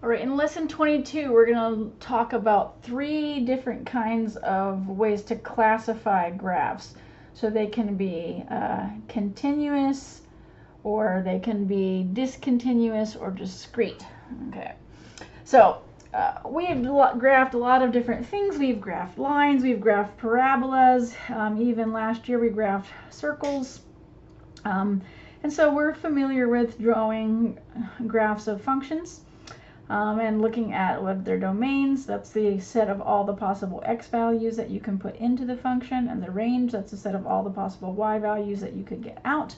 All right, in lesson 22, we're going to talk about 3 different kinds of ways to classify graphs. So they can be continuous, or they can be discontinuous or discrete. Okay, so we have graphed a lot of different things. We've graphed lines, we've graphed parabolas, even last year we graphed circles. And so we're familiar with drawing graphs of functions. And looking at what their domains, that's the set of all the possible x values that you can put into the function, and the range, that's the set of all the possible y values that you could get out.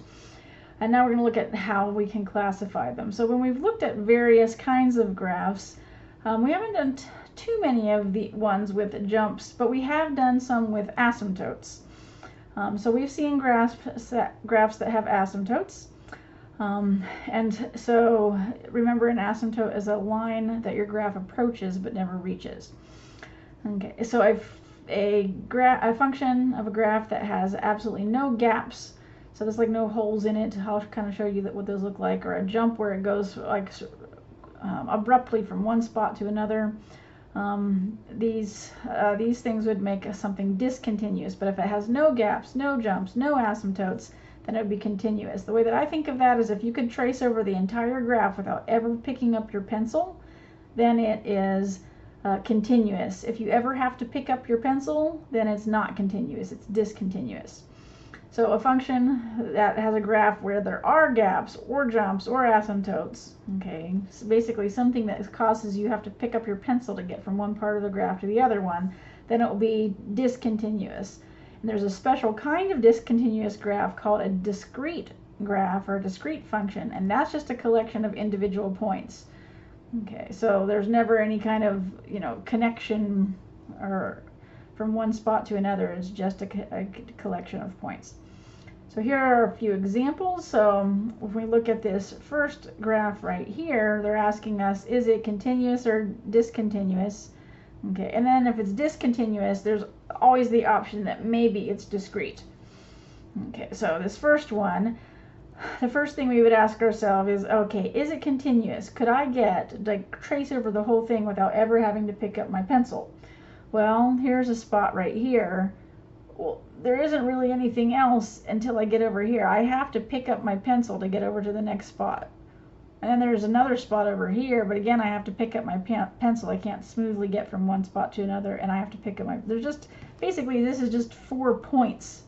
And now we're going to look at how we can classify them. So when we've looked at various kinds of graphs, we haven't done too many of the ones with jumps, but we have done some with asymptotes. So we've seen graphs that have asymptotes. And so remember, an asymptote is a line that your graph approaches but never reaches. Okay, so a function of a graph that has absolutely no gaps, so there's like no holes in it. I'll kind of show you what those look like, or a jump where it goes like abruptly from one spot to another. These things would make something discontinuous, but if it has no gaps, no jumps, no asymptotes, then it would be continuous. The way that I think of that is if you could trace over the entire graph without ever picking up your pencil, then it is continuous. If you ever have to pick up your pencil, then it's not continuous, it's discontinuous. So a function that has a graph where there are gaps or jumps or asymptotes, okay, so basically something that causes you have to pick up your pencil to get from one part of the graph to the other one, then it will be discontinuous. And there's a special kind of discontinuous graph called a discrete graph or a discrete function, and that's just a collection of individual points. Okay, so there's never any kind of, connection or from one spot to another. It's just a collection of points. So here are a few examples. So if we look at this first graph right here, they're asking us, is it continuous or discontinuous? Okay, and then if it's discontinuous, there's always the option that maybe it's discrete. Okay, so this first one, the first thing we would ask ourselves is, okay, is it continuous? Could I trace over the whole thing without ever having to pick up my pencil? Well, here's a spot right here. Well, there isn't really anything else until I get over here. I have to pick up my pencil to get over to the next spot. And then there's another spot over here, but again, I have to pick up my pencil. I can't smoothly get from one spot to another, and I have to pick up basically this is just 4 points.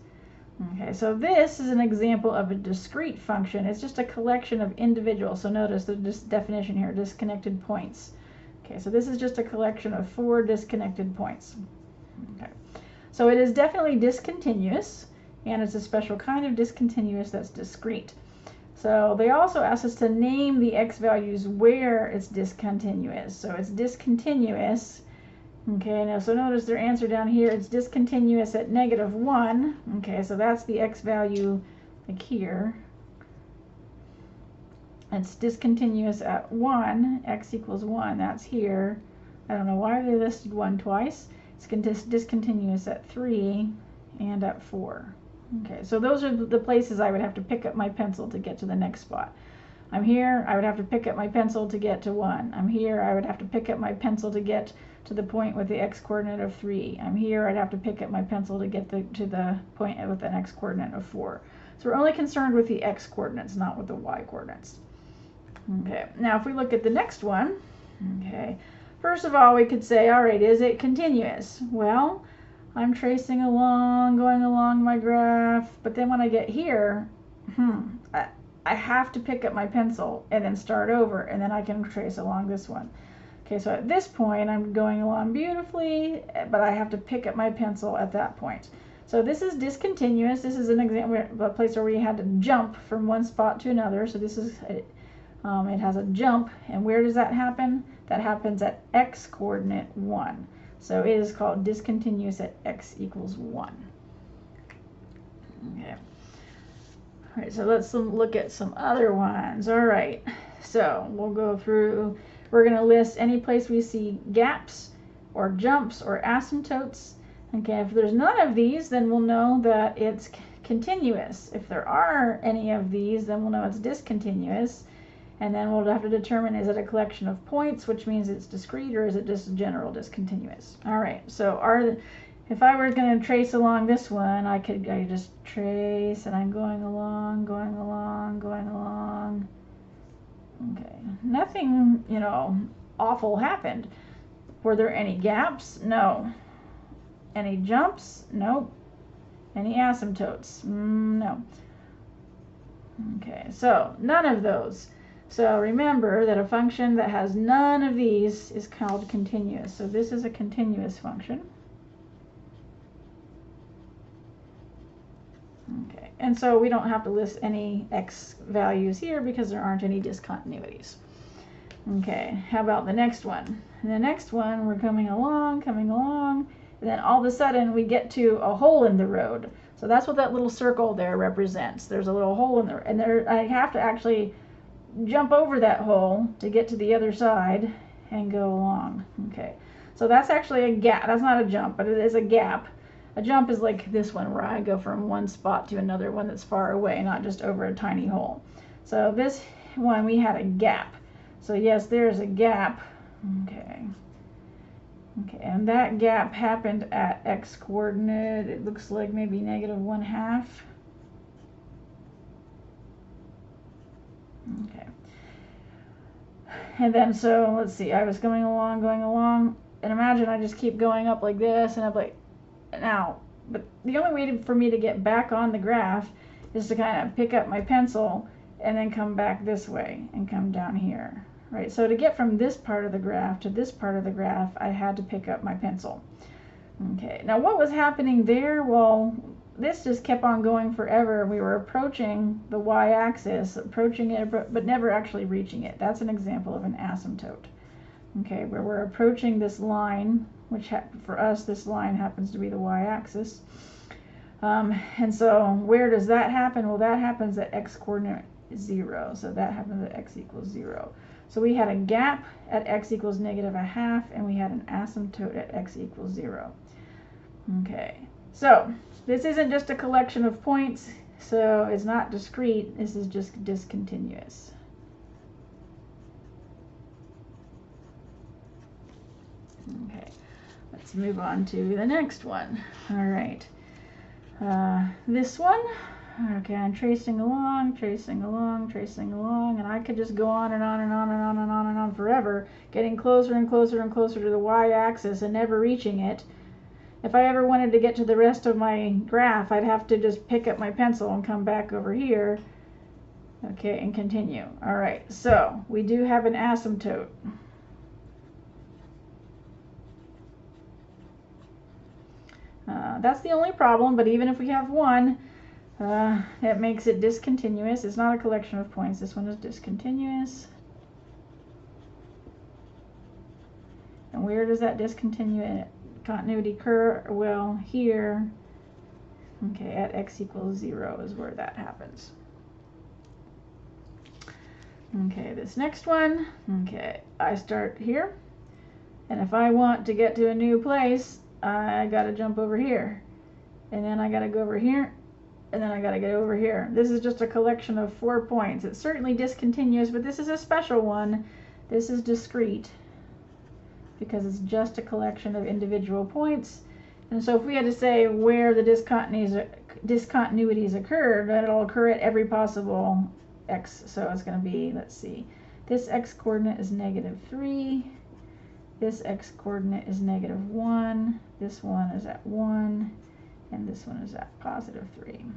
Okay, so this is an example of a discrete function. It's just a collection of individuals. So notice the definition here, disconnected points. Okay, so this is just a collection of 4 disconnected points. Okay, so it is definitely discontinuous, and it's a special kind of discontinuous that's discrete. So they also asked us to name the x values where it's discontinuous. So it's discontinuous. Okay, now so notice their answer down here, it's discontinuous at -1. Okay, so that's the x value like here. It's discontinuous at 1, x equals 1, that's here. I don't know why they listed 1 twice. It's discontinuous at 3 and at 4. Okay, so those are the places I would have to pick up my pencil to get to the next spot. I'm here, I would have to pick up my pencil to get to 1. I'm here, I would have to pick up my pencil to get to the point with the x-coordinate of 3. I'm here, I'd have to pick up my pencil to get to the point with an x-coordinate of 4. So we're only concerned with the x-coordinates, not with the y-coordinates. Okay, now if we look at the next one, okay, first of all we could say, all right, is it continuous? Well, I'm tracing along, going along my graph, but then when I get here, I have to pick up my pencil and then start over, and then I can trace along this one. Okay, so at this point, I'm going along beautifully, but I have to pick up my pencil at that point. So this is discontinuous. This is an example, a place where we had to jump from one spot to another. So this is, it has a jump, and where does that happen? That happens at x-coordinate 1. So it is called discontinuous at x equals 1. Okay. All right, so let's look at some other ones. All right, so we'll go through. We're going to list any place we see gaps or jumps or asymptotes. Okay, if there's none of these, then we'll know that it's continuous. If there are any of these, then we'll know it's discontinuous. And then we'll have to determine, is it a collection of points, which means it's discrete, or is it just general discontinuous? All right, so if I were going to trace along this one, I just trace, and I'm going along, going along, going along. Okay, nothing, awful happened. Were there any gaps? No. Any jumps? Nope. Any asymptotes? No. Okay, so none of those. So remember that a function that has none of these is called continuous. So this is a continuous function. Okay, and so we don't have to list any x values here because there aren't any discontinuities. Okay, how about the next one? And the next one, we're coming along, and then all of a sudden we get to a hole in the road. So that's what that little circle there represents. There's a little hole in there, and I have to actually jump over that hole to get to the other side and go along. Okay, so that's actually a gap. That's not a jump, but it is a gap. A jump is like this one, where I go from one spot to another one that's far away, not just over a tiny hole. So this one, we had a gap. So yes, there's a gap. Okay, and that gap happened at x coordinate, it looks like maybe -1/2. Okay. And then, so let's see, I was going along, and imagine I just keep going up like this, and I'm like, now, but the only way for me to get back on the graph is to kind of pick up my pencil and then come back this way and come down here, right? So to get from this part of the graph to this part of the graph, I had to pick up my pencil. Okay, now what was happening there? Well, this just kept on going forever. We were approaching the y-axis, approaching it, but never actually reaching it. That's an example of an asymptote. Okay, where we're approaching this line, which for us, this line happens to be the y-axis. And so where does that happen? Well, that happens at x coordinate 0. So that happens at x equals 0. So we had a gap at x equals -1/2, and we had an asymptote at x equals 0. Okay, so this isn't just a collection of points, so it's not discrete, this is just discontinuous. Okay, let's move on to the next one. All right, this one, okay, I'm tracing along, and I could just go on and on and on and on and on and on forever, getting closer and closer and closer to the y-axis and never reaching it. If I ever wanted to get to the rest of my graph, I'd have to just pick up my pencil and come back over here, okay, and continue. All right, so we do have an asymptote. That's the only problem, but even if we have one, that makes it discontinuous. It's not a collection of points. This one is discontinuous. And where does that discontinuity occur? Well, here, okay, at x equals 0 is where that happens. Okay, this next one, okay, I start here, and if I want to get to a new place, I gotta jump over here, and then I gotta go over here, and then I gotta get over here. This is just a collection of 4 points. It's certainly discontinuous, but this is a special one. This is discrete, because it's just a collection of individual points. And so if we had to say where the discontinuities occur, then it'll occur at every possible x. So it's going to be, let's see, this x coordinate is -3, this x coordinate is -1, this one is at 1, and this one is at +3.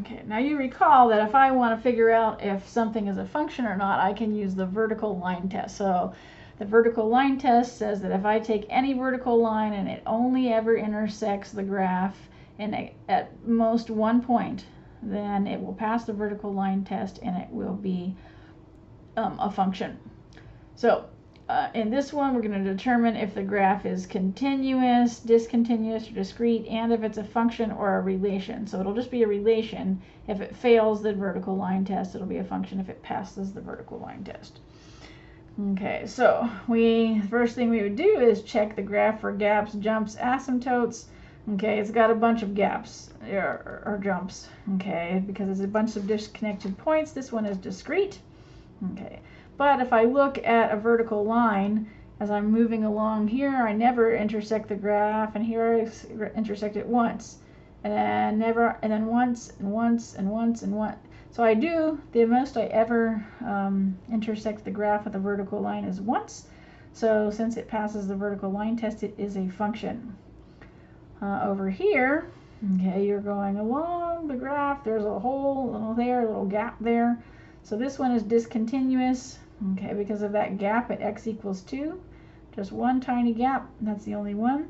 Okay, now you recall that if I want to figure out if something is a function or not, I can use the vertical line test. So the vertical line test says that if I take any vertical line and it only ever intersects the graph in at most one point, then it will pass the vertical line test and it will be a function. So in this one, we're going to determine if the graph is continuous, discontinuous, or discrete, and if it's a function or a relation. So it'll just be a relation. If it fails the vertical line test, it'll be a function if it passes the vertical line test. Okay, so first thing we would do is check the graph for gaps, jumps, asymptotes. Okay, it's got a bunch of gaps or jumps. Okay, because it's a bunch of disconnected points. This one is discrete. Okay, but if I look at a vertical line as I'm moving along here, I never intersect the graph, and here I intersect it once, and then never, and then once, and once, and once, and once. So I do, the most I ever intersect the graph with a vertical line is once. So since it passes the vertical line test, it is a function. Over here, okay, you're going along the graph, there's a hole there, a little gap there. So this one is discontinuous, okay, because of that gap at x equals 2. Just one tiny gap, that's the only one.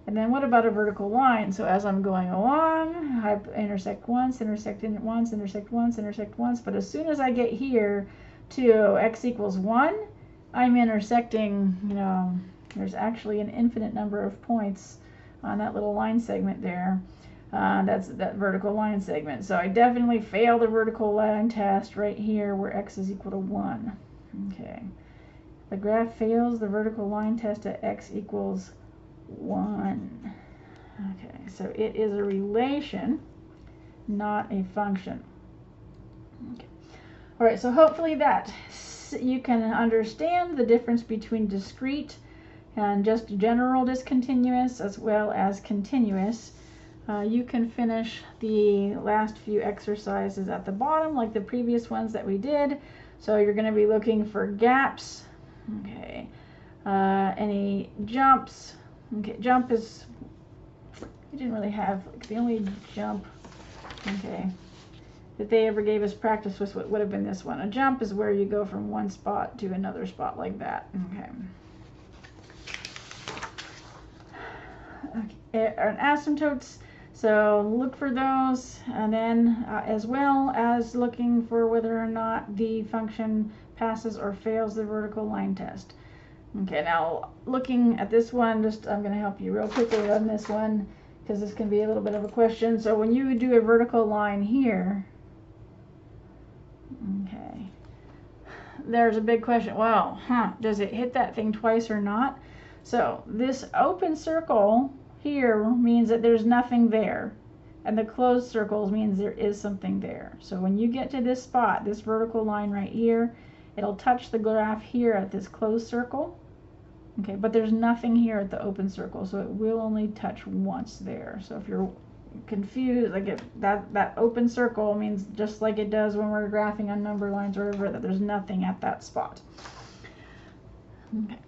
And then what about a vertical line? So as I'm going along, I intersect once, intersect once, intersect once, intersect once. But as soon as I get here to x equals 1, I'm intersecting, there's actually an infinite number of points on that little line segment there. That's that vertical line segment. So I definitely fail the vertical line test right here where x is equal to 1. Okay. The graph fails the vertical line test at x equals 1. Okay, so it is a relation, not a function. Okay. All right, so hopefully that you can understand the difference between discrete and just general discontinuous as well as continuous. You can finish the last few exercises at the bottom like the previous ones that we did. So you're going to be looking for gaps, okay, any jumps. Okay, jump is, we didn't really have, the only jump, okay, that they ever gave us practice with would have been this one. A jump is where you go from one spot to another spot like that. Okay. Okay, and asymptotes, so look for those, and then as well as looking for whether or not the function passes or fails the vertical line test. Okay, now looking at this one, I'm going to help you real quickly on this one because this can be a little bit of a question. So when you do a vertical line here, okay, there's a big question. Well, does it hit that thing twice or not? So this open circle here means that there's nothing there, and the closed circles means there is something there. So when you get to this spot, this vertical line right here, it'll touch the graph here at this closed circle. Okay, but there's nothing here at the open circle, so it will only touch once there. So if you're confused, like that open circle means just like it does when we're graphing on number lines or whatever, that there's nothing at that spot. Okay.